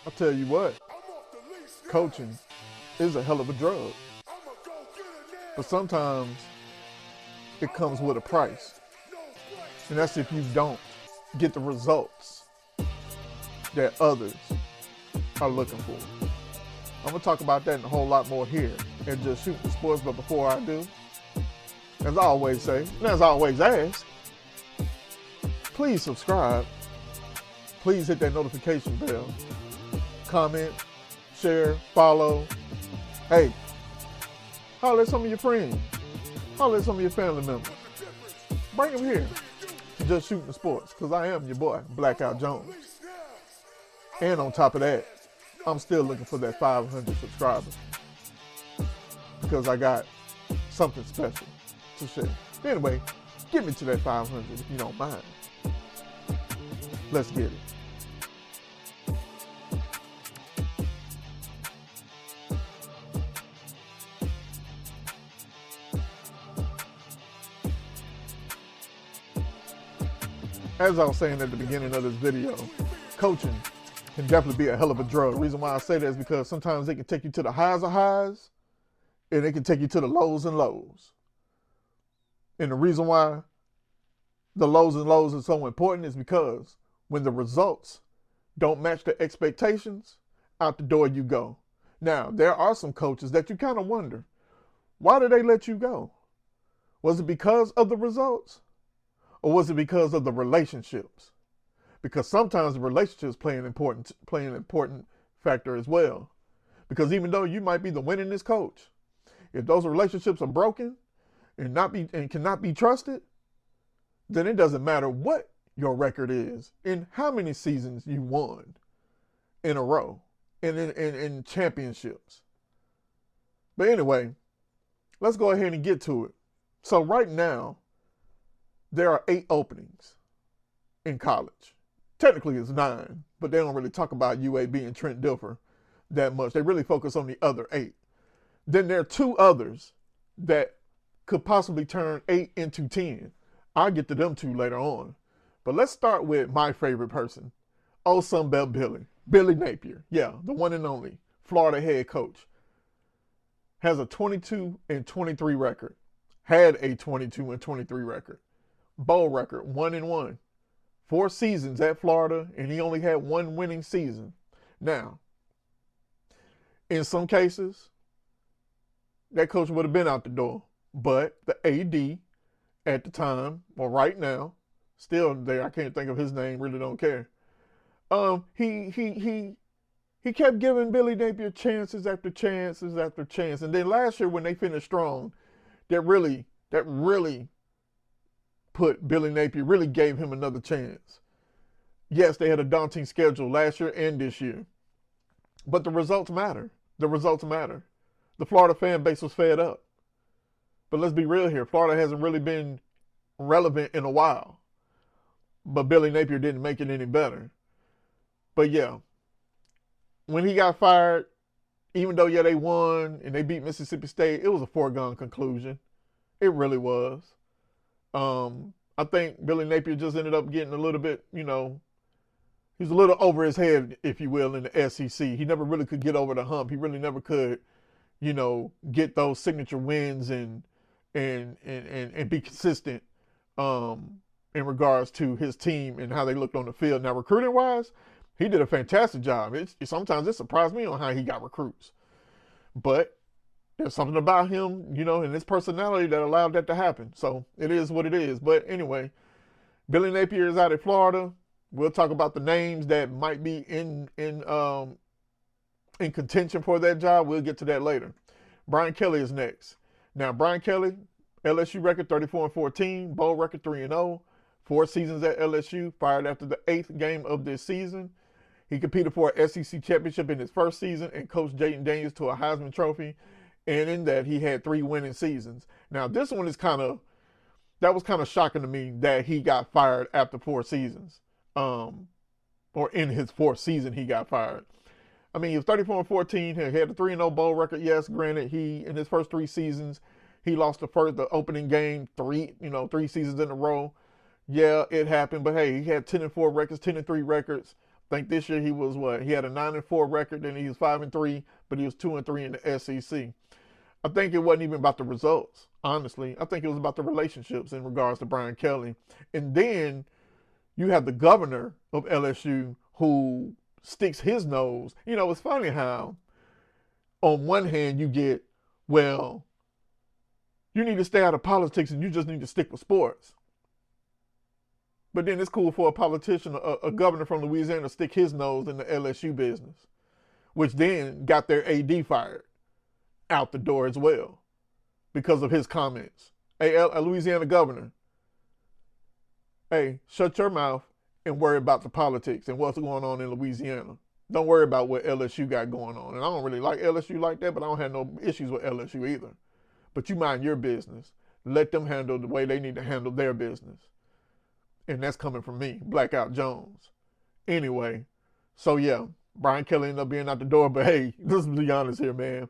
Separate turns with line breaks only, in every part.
I'll tell you what, coaching is a hell of a drug. But sometimes it comes with a price. And that's if you don't get the results that others are looking for. I'm going to talk about that and a whole lot more here and just shoot the sports. But before I do, as I always say, and as I always ask, please subscribe. Please hit that notification bell. Comment, share, follow. Hey, holler at some of your friends. Holler at some of your family members. Bring them here to Just Shooting the Sports, because I am your boy, Blackout Jones. And on top of that, I'm still looking for that 500 subscribers, because I got something special to share. Anyway, get me to that 500 if you don't mind. Let's get it. As I was saying at the beginning of this video, coaching can definitely be a hell of a drug. The reason why I say that is because sometimes it can take you to the highs of highs, and it can take you to the lows and lows. And the reason why the lows and lows are so important is because when the results don't match the expectations, out the door you go. Now, there are some coaches that you kind of wonder, why did they let you go? Was it because of the results? Or was it because of the relationships? Because sometimes the relationships play an important factor as well. Because even though you might be the winningest coach, if those relationships are broken and cannot be trusted, then it doesn't matter what your record is and how many seasons you won in a row and in championships. But anyway, let's go ahead and get to it. So right now, there are 8 openings in college. Technically it's 9, but they don't really talk about UAB and Trent Dilfer that much. They really focus on the other 8. Then there are 2 others that could possibly turn 8 into 10. I'll get to them 2 later on. But let's start with my favorite person, old Sunbelt Billy Napier. Yeah, the one and only Florida head coach. Has a 22-23 record. Had a 22-23 record. Bowl record, 1-1. 4 seasons at Florida, and he only had 1 winning season. Now, in some cases, that coach would have been out the door. But the AD at the time, or right now, still there, I can't think of his name, really don't care. He kept giving Billy Napier chances after chances after chance. And then last year when they finished strong, that really put Billy Napier, really gave him another chance. Yes, they had a daunting schedule last year and this year. But the results matter. The results matter. The Florida fan base was fed up. But let's be real here. Florida hasn't really been relevant in a while. But Billy Napier didn't make it any better. But yeah, when he got fired, even though, yeah, they won and they beat Mississippi State, it was a foregone conclusion. It really was. I think Billy Napier just ended up getting a little bit, he's a little over his head, if you will, in the SEC. He never really could get over the hump. He really never could, get those signature wins and be consistent in regards to his team and how they looked on the field. Now, recruiting wise, he did a fantastic job. Sometimes it surprised me on how he got recruits. But there's something about him, and his personality that allowed that to happen. So it is what it is. But anyway, Billy Napier is out at Florida. We'll talk about the names that might be in contention for that job. We'll get to that later. Brian Kelly is next. Now, Brian Kelly, LSU record 34-14, bowl record 3-0, 4 seasons at LSU, fired after the 8th game of this season. He competed for an SEC championship in his first season and coached Jayden Daniels to a Heisman Trophy. And in that, he had 3 winning seasons. Now, this one is that was kind of shocking to me that he got fired after 4 seasons. Or in his 4th season, he got fired. I mean, he was 34-14. He had a 3-0 bowl record. Yes, granted, in his first 3 seasons, he lost the opening game 3 seasons in a row. Yeah, it happened. But hey, he had 10-4 records, 10-3 records, I think this year he was what? He had a 9-4 record, and he was 5-3, but he was 2-3 in the SEC. I think it wasn't even about the results, honestly. I think it was about the relationships in regards to Brian Kelly. And then you have the governor of LSU who sticks his nose. You know, it's funny how on one hand you get, well, you need to stay out of politics and you just need to stick with sports. But then it's cool for a politician, a governor from Louisiana, to stick his nose in the LSU business, which then got their AD fired out the door as well because of his comments. Hey, a Louisiana governor, hey, shut your mouth and worry about the politics and what's going on in Louisiana. Don't worry about what LSU got going on. And I don't really like LSU like that, but I don't have no issues with LSU either. But you mind your business. Let them handle the way they need to handle their business. And that's coming from me, Blackout Jones. Anyway, so yeah, Brian Kelly ended up being out the door, but hey, let's be honest here, man.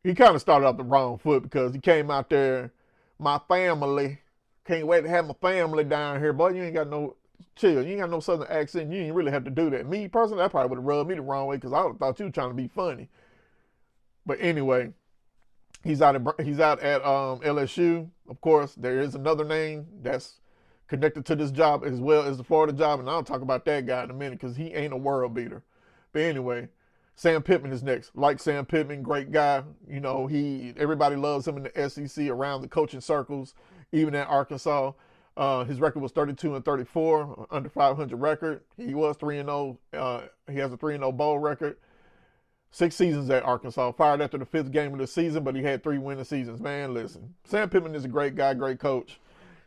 He kind of started off the wrong foot because he came out there, my family, can't wait to have my family down here, boy. You ain't got no, chill, you ain't got no southern accent, you ain't really have to do that. Me, personally, that probably would have rubbed me the wrong way because I would have thought you were trying to be funny. But anyway, he's out at LSU. Of course, there is another name that's connected to this job as well as the Florida job, and I'll talk about that guy in a minute because he ain't a world beater. But anyway, Sam Pittman is next. Like Sam Pittman, great guy. You know, everybody loves him in the SEC around the coaching circles, even at Arkansas. His record was 32-34, under 500 record. He was 3-0. He has a 3-0 bowl record. 6 seasons at Arkansas. Fired after the 5th game of the season, but he had 3 winning seasons. Man, listen, Sam Pittman is a great guy, great coach.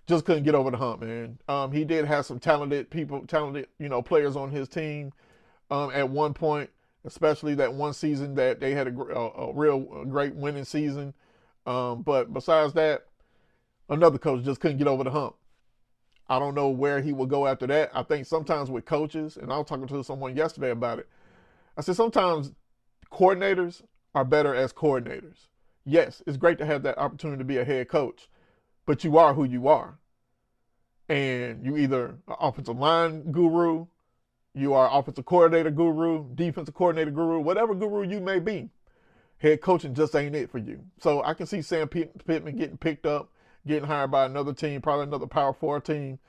Just couldn't get over the hump, man. He did have some talented players on his team at one point, especially that one season that they had a real great winning season. But besides that, another coach just couldn't get over the hump. I don't know where he will go after that. I think sometimes with coaches, and I was talking to someone yesterday about it, I said sometimes coordinators are better as coordinators. Yes, it's great to have that opportunity to be a head coach, but you are who you are. And you either an offensive line guru, you are offensive coordinator guru, defensive coordinator guru, whatever guru you may be. Head coaching just ain't it for you. So I can see Sam Pittman getting picked up, getting hired by another team, probably another Power 4 team,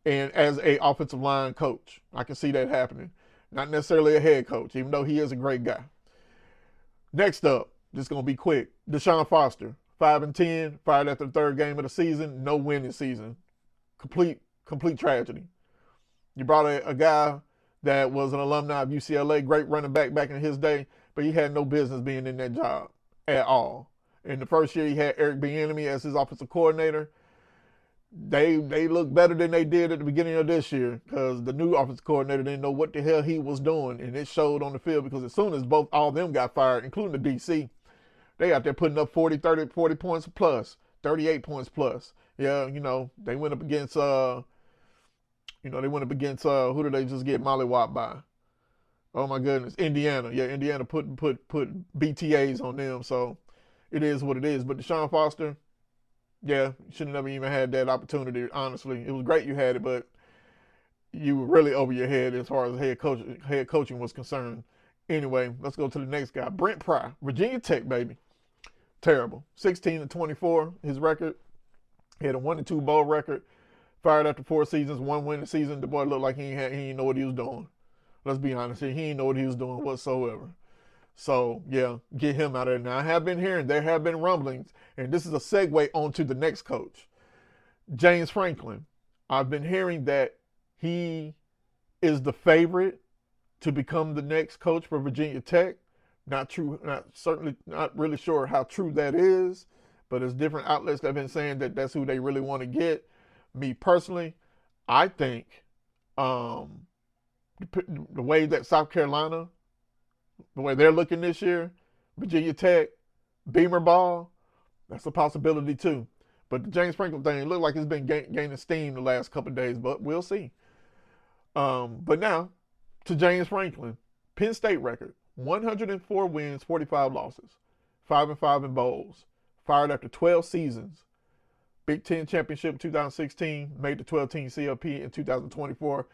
and as a offensive line coach. I can see that happening. Not necessarily a head coach, even though he is a great guy. Next up, just going to be quick, Deshaun Foster, 5-10, fired after the 3rd game of the season, no winning season. Complete tragedy. You brought a guy that was an alumni of UCLA, great running back in his day, but he had no business being in that job at all. In the first year, he had Eric Bieniemy as his offensive coordinator. They looked better than they did at the beginning of this year because the new offensive coordinator didn't know what the hell he was doing, and it showed on the field because as soon as all of them got fired, including the DC, they out there putting up 40 points plus, 38 points plus. Yeah, they went up against, who did they just get mollywopped by? Oh my goodness, Indiana. Yeah, Indiana put BTAs on them, so it is what it is. But Deshaun Foster, yeah, should have never even had that opportunity, honestly. It was great you had it, but you were really over your head as far as head coaching was concerned. Anyway, let's go to the next guy. Brent Pry, Virginia Tech, baby. Terrible. 16-24, his record. He had a 1-2 bowl record. Fired after 4 seasons, 1 winning season. The boy looked like he didn't know what he was doing. Let's be honest here. He didn't know what he was doing whatsoever. So, yeah, get him out of there. Now, I have been hearing, there have been rumblings, and this is a segue onto the next coach, James Franklin. I've been hearing that he is the favorite to become the next coach for Virginia Tech. Not really sure how true that is, but there's different outlets that have been saying that that's who they really want to get. Me personally, I think the way that South Carolina, the way they're looking this year, Virginia Tech, Beamer ball, that's a possibility too. But the James Franklin thing looked like it's been gaining steam the last couple of days, but we'll see. But now to James Franklin, Penn State record, 104 wins, 45 losses, 5-5 in bowls, fired after 12 seasons. Big Ten championship in 2016, made the 12-team CFP in 2024,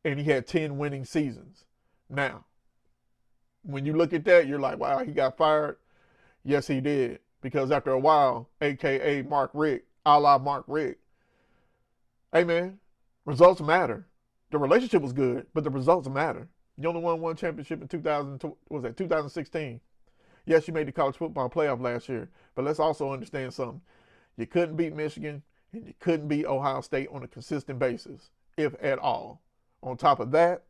and he had 10 winning seasons. Now, when you look at that, you're like, wow, he got fired. Yes, he did. Because after a while, a.k.a. Mark Richt, a la Mark Richt, hey, man, results matter. The relationship was good, but the results matter. You only won one championship in 2016. Yes, you made the college football playoff last year, but let's also understand something. You couldn't beat Michigan, and you couldn't beat Ohio State on a consistent basis, if at all. On top of that,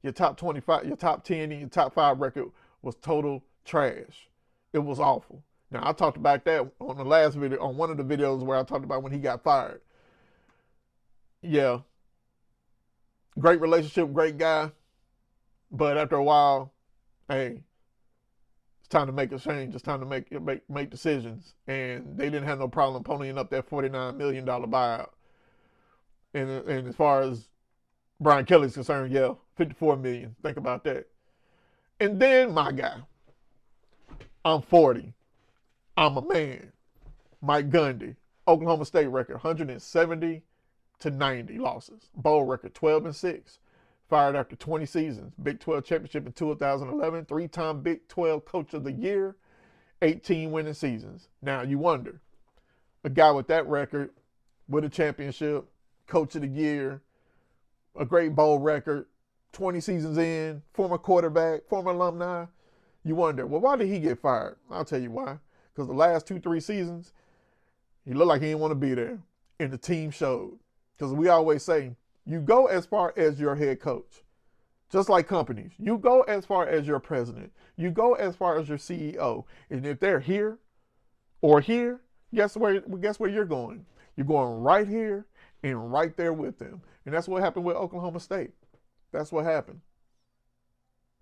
your top 25, your top 10, and your top 5 record was total trash. It was awful. Now, I talked about that on the last video, on one of the videos where I talked about when he got fired. Yeah, great relationship, great guy, but after a while, hey, it's time to make a change. It's time to make decisions. And they didn't have no problem ponying up that $49 million buyout. And as far as Brian Kelly's concerned, yeah, $54 million. Think about that. And then my guy, I'm 40. I'm a man. Mike Gundy, Oklahoma State record, 170 to 90 losses. Bowl record, 12-6. Fired after 20 seasons. Big 12 championship in 2011. 3-time Big 12 Coach of the Year. 18 winning seasons. Now you wonder, a guy with that record, with a championship, Coach of the Year, a great bowl record, 20 seasons in, former quarterback, former alumni, you wonder, well, why did he get fired? I'll tell you why. Because the last 2-3 seasons, he looked like he didn't want to be there. And the team showed. Because we always say, you go as far as your head coach. Just like companies. You go as far as your president. You go as far as your CEO. And if they're here or here, guess where you're going? You're going right here and right there with them. And that's what happened with Oklahoma State. That's what happened.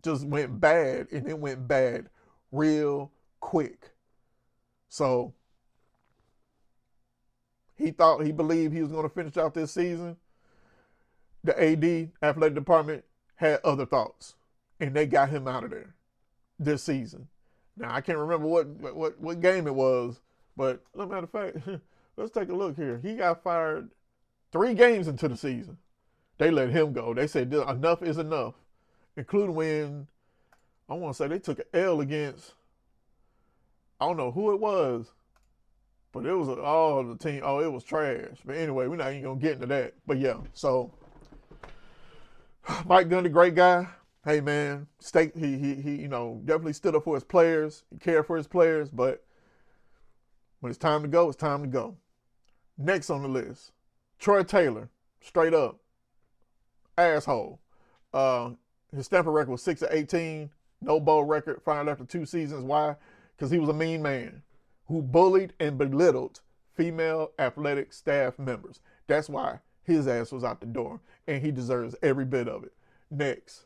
Just went bad, and it went bad real quick. So he believed he was going to finish out this season. The AD, athletic department, had other thoughts, and they got him out of there this season. Now, I can't remember what game it was, but as a matter of fact, let's take a look here. He got fired 3 games into the season. They let him go. They said enough is enough, including when, I want to say they took an L against, I don't know who it was, but it was the team. Oh, it was trash. But anyway, we're not even going to get into that. But yeah, so Mike Gundy, great guy. Hey man, he definitely stood up for his players. He cared for his players, but when it's time to go, it's time to go. Next on the list, Troy Taylor, straight up asshole. His Stanford record was 6-18, no bowl record, fired after 2 seasons. Why? Because he was a mean man who bullied and belittled female athletic staff members. That's why his ass was out the door, and he deserves every bit of it. Next.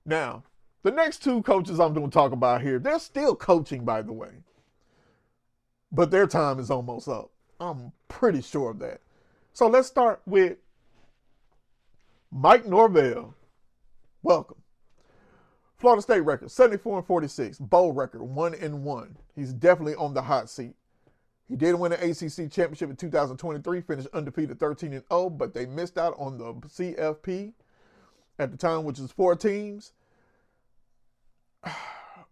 Now, the next 2 coaches I'm going to talk about here, they're still coaching, by the way. But their time is almost up. I'm pretty sure of that. So let's start with Mike Norvell. Welcome. Florida State record, 74-46. Bowl record, 1-1. He's definitely on the hot seat. He did win an ACC championship in 2023, finished undefeated 13-0, but they missed out on the CFP at the time, which is 4 teams.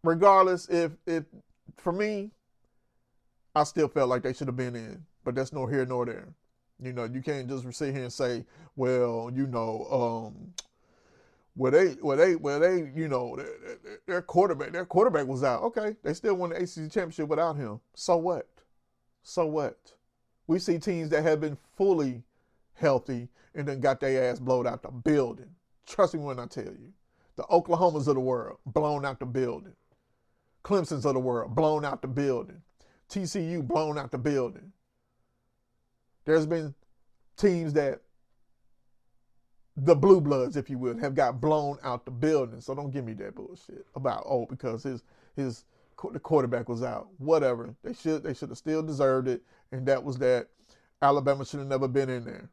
Regardless, if for me, I still felt like they should have been in, but that's nor here nor there. You know, you can't just sit here and say, well, their quarterback was out. Okay, they still won the ACC championship without him. So what? So what? We see teams that have been fully healthy and then got their ass blown out the building. Trust me when I tell you. The Oklahomas of the world, blown out the building. Clemson's of the world, blown out the building. TCU, blown out the building. There's been teams that, the blue bloods, if you will, have got blown out the building. So don't give me that bullshit about, because the quarterback was out. Whatever. They should have still deserved it, and that was that. Alabama should have never been in there.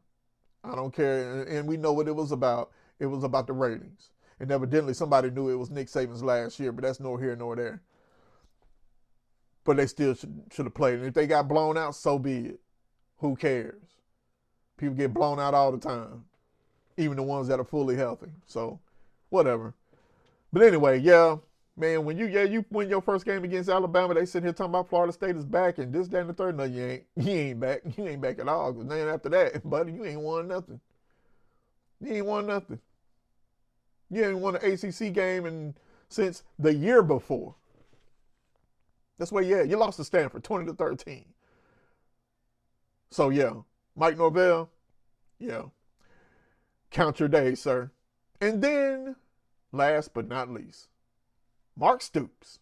I don't care. And we know what it was about. It was about the ratings. And evidently somebody knew it was Nick Saban's last year, but that's nor here nor there. But they still should have played. And if they got blown out, so be it. Who cares? People get blown out all the time. even the ones that are fully healthy. So, whatever. But anyway, yeah, man, when you win your first game against Alabama, they sit here talking about Florida State is back and this, that, and the third. No, you ain't. You ain't back. You ain't back at all. Because then after that, buddy, you ain't won nothing. You ain't won nothing. You ain't won an ACC game since the year before. That's where you at. You lost to Stanford 20-13. So, yeah, Mike Norvell, yeah, count your days, sir. And then, last but not least, Mark Stoops.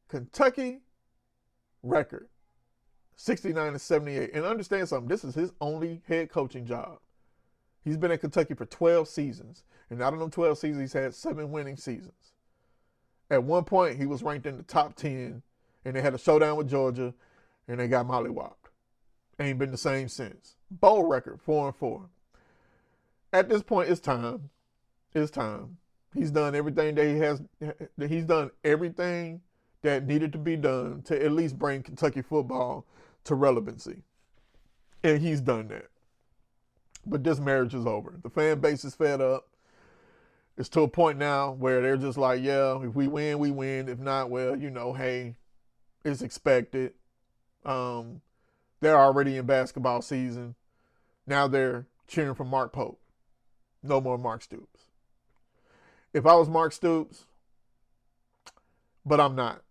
Kentucky record, 69-78. And understand something, this is his only head coaching job. He's been at Kentucky for 12 seasons. And out of them 12 seasons, he's had 7 winning seasons. At one point, he was ranked in the top 10, and they had a showdown with Georgia, and they got mollywopped. Ain't been the same since. Bowl record, 4-4. At this point, it's time. It's time. He's done everything that he's done everything that needed to be done to at least bring Kentucky football to relevancy. And he's done that. But this marriage is over. The fan base is fed up. It's to a point now where they're just like, yeah, if we win, we win. If not, well, hey, it's expected. They're already in basketball season. Now they're cheering for Mark Pope. No more Mark Stoops. If I was Mark Stoops, but I'm not.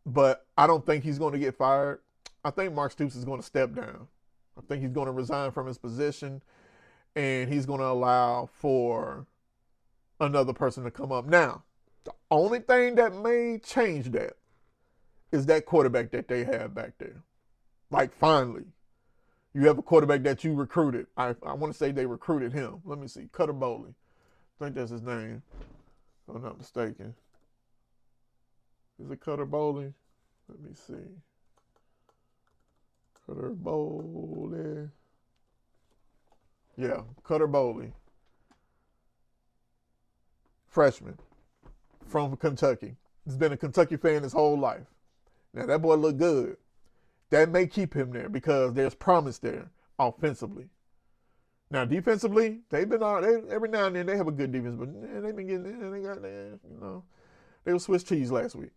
But I don't think he's going to get fired. I think Mark Stoops is going to step down. I think he's going to resign from his position, and he's going to allow for another person to come up. Now, the only thing that may change that is that quarterback that they have back there. Like, finally, you have a quarterback that you recruited. I want to say they recruited him. Let me see. Cutter Bowley. I think that's his name, if I'm not mistaken. Is it Cutter Bowley? Let me see. Cutter Bowley. Yeah, Cutter Bowley. Freshman from Kentucky. He's been a Kentucky fan his whole life. Now, that boy look good. That may keep him there because there's promise there offensively. Now, defensively, they've been every now and then they have a good defense, but they've been getting, they were Swiss cheese last week.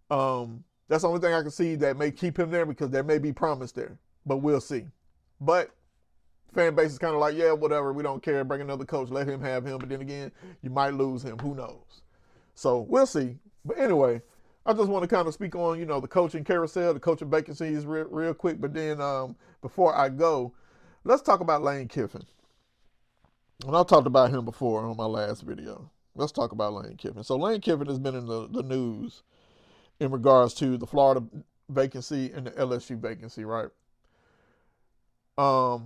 That's the only thing I can see that may keep him there because there may be promise there, but we'll see. But fan base is kind of like, yeah, whatever, we don't care, bring another coach, let him have him, but then again, you might lose him, who knows? So we'll see. But anyway, I just want to kind of speak on, the coaching carousel, the coaching vacancies real quick, but then before I go, let's talk about Lane Kiffin. And I talked about him before on my last video. Let's talk about Lane Kiffin. So Lane Kiffin has been in the news in regards to the Florida vacancy and the LSU vacancy, right? I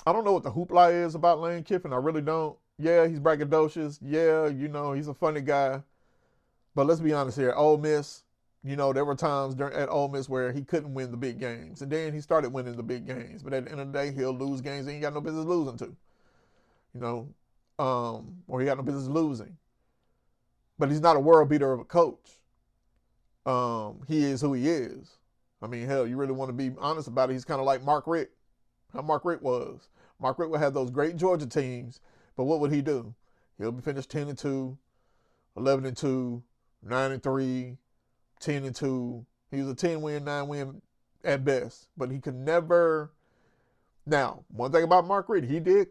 don't know what the hoopla is about Lane Kiffin. I really don't. Yeah, he's braggadocious. Yeah, he's a funny guy. But let's be honest here. Ole Miss, there were times at Ole Miss where he couldn't win the big games. And then he started winning the big games. But at the end of the day, he'll lose games he ain't got no business losing to. Or he got no business losing. But he's not a world beater of a coach. He is who he is. I mean, hell, you really want to be honest about it. He's kind of like Mark Richt. How Mark Richt was. Mark Richt would have those great Georgia teams, but what would he do? He'll be finished 10-2, 11-2, 9-3, 10-2. He was a 10-win, 9-win at best, but he could never. Now, one thing about Mark Richt, he did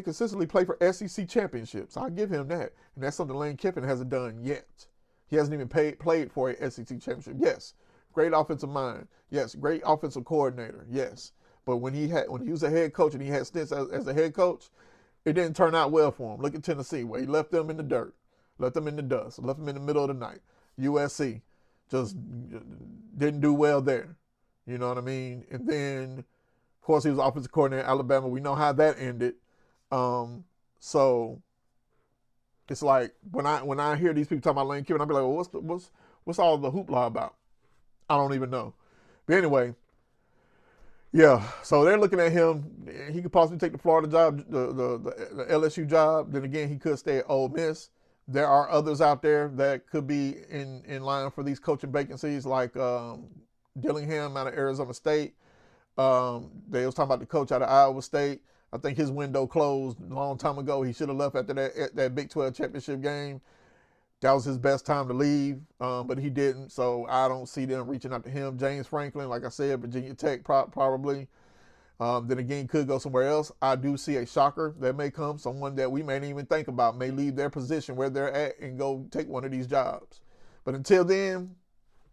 consistently play for SEC championships. I'll give him that, and that's something Lane Kiffin hasn't done yet. He hasn't even played for a SEC championship. Yes, great offensive mind. Yes, great offensive coordinator. Yes. But when he was a head coach and he had stints as a head coach, it didn't turn out well for him. Look at Tennessee, where he left them in the dirt, left them in the dust, left them in the middle of the night. USC just didn't do well there. You know what I mean? And then, of course, he was offensive coordinator at Alabama. We know how that ended. So it's like when I hear these people talking about Lane Kiffin, I'll be like, well, what's all the hoopla about? I don't even know. But anyway. Yeah, so they're looking at him. He could possibly take the Florida job, the LSU job. Then again, he could stay at Ole Miss. There are others out there that could be in line for these coaching vacancies, like Dillingham out of Arizona State. They was talking about the coach out of Iowa State. I think his window closed a long time ago. He should have left after that Big 12 championship game. That was his best time to leave, but he didn't. So I don't see them reaching out to him. James Franklin, like I said, Virginia Tech probably. Then again, could go somewhere else. I do see a shocker that may come, someone that we may not even think about, may leave their position where they're at and go take one of these jobs. But until then,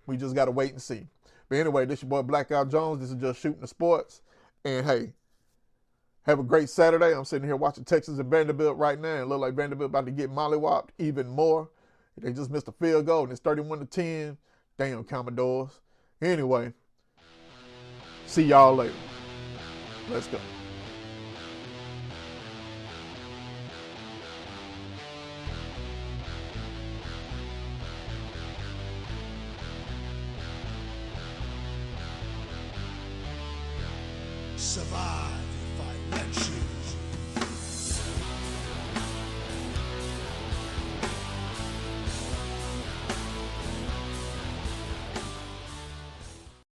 we just got to wait and see. But anyway, this your boy Blackout Jones. This is just Shooting the Sports. And hey, have a great Saturday. I'm sitting here watching Texas and Vanderbilt right now. And it look like Vanderbilt about to get mollywopped even more. They just missed a field goal and it's 31-10. Damn, Commodores. Anyway, see y'all later. Let's go.
Survive if I let you.